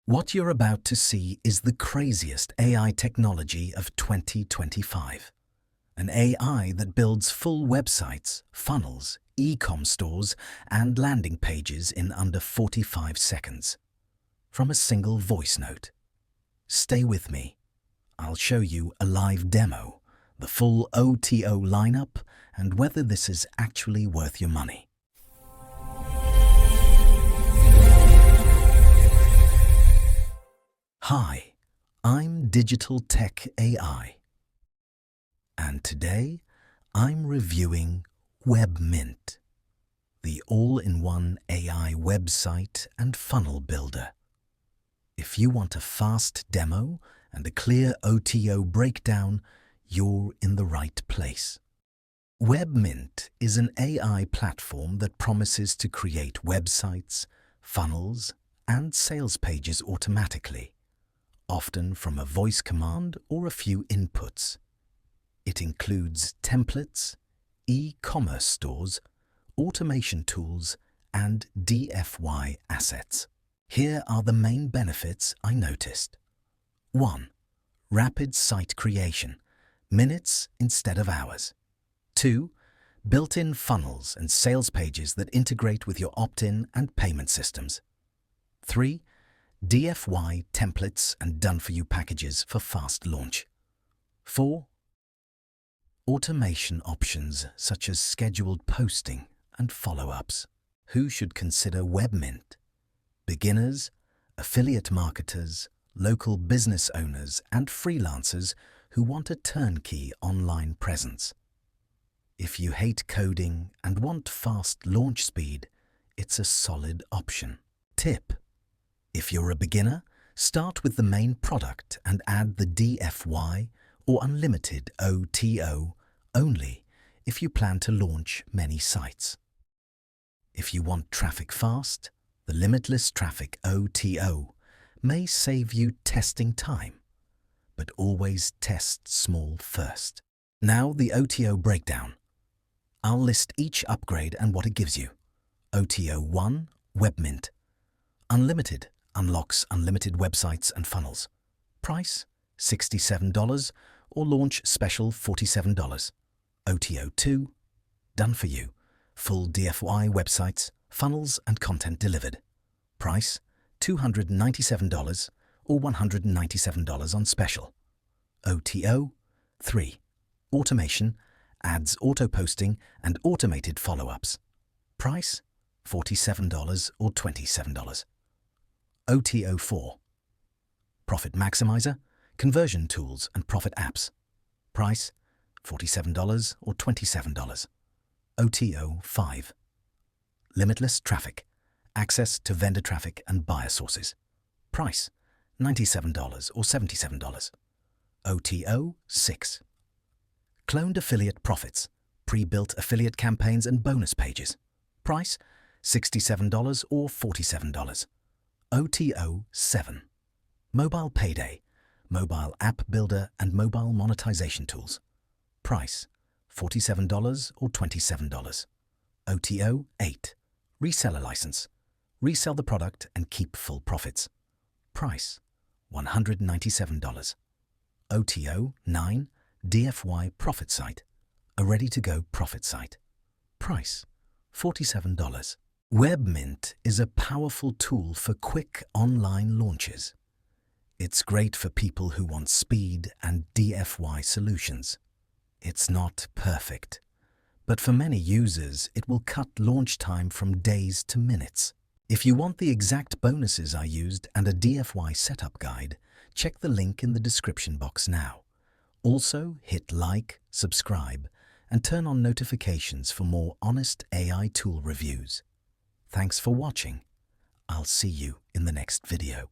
What you're about to see is the craziest AI technology of 2025. An AI that builds full websites, funnels, e-com stores, and landing pages in under 45 seconds. From a single voice note. Stay with me. I'll show you a live demo, the full OTO lineup, and whether this is actually worth your money. Hi, I'm Digital Tech AI, and today I'm reviewing WebMint, the all-in-one AI website and funnel builder. If you want a fast demo and a clear OTO breakdown, you're in the right place. WebMint is an AI platform that promises to create websites, funnels, and sales pages automatically, often from a voice command or a few inputs. It includes templates, e-commerce stores, automation tools, and DFY assets. Here are the main benefits I noticed. 1. Rapid site creation, minutes instead of hours. 2. Built-in funnels and sales pages that integrate with your opt-in and payment systems. 3. DFY templates and done-for-you packages for fast launch. 4. Automation options such as scheduled posting and follow-ups. Who should consider WebMint? Beginners, affiliate marketers, local business owners, and freelancers who want a turnkey online presence. If you hate coding and want fast launch speed, it's a solid option. Tip: if you're a beginner, start with the main product and add the DFY or unlimited OTO only if you plan to launch many sites. If you want traffic fast, the limitless traffic OTO may save you testing time, but always test small first. Now the OTO breakdown. I'll list each upgrade and what it gives you. OTO 1, WebMint. Unlimited unlocks unlimited websites and funnels. Price, $67 or launch special $47. OTO 2, done for you. Full DFY websites, funnels and content delivered. Price, $297 or $197 on special. OTO 3, automation, ads auto-posting and automated follow-ups. Price, $47 or $27. OTO 4, profit maximizer, conversion tools and profit apps. Price, $47 or $27. OTO 5, limitless traffic, access to vendor traffic and buyer sources. Price, $97 or $77. OTO 6, cloned affiliate profits, pre-built affiliate campaigns and bonus pages. Price, $67 or $47. OTO 7, mobile payday, mobile app builder and mobile monetization tools. Price, $47 or $27. OTO 8, reseller license, resell the product and keep full profits. Price, $197. OTO 9, DFY profit site, a ready-to-go profit site. Price, $47. WebMint is a powerful tool for quick online launches. It's great for people who want speed and DFY solutions. It's not perfect, but for many users it will cut launch time from days to minutes. If you want the exact bonuses I used and a DFY setup guide, check the link in the description box now. Also, hit like, subscribe, and turn on notifications for more honest AI tool reviews. Thanks for watching. I'll see you in the next video.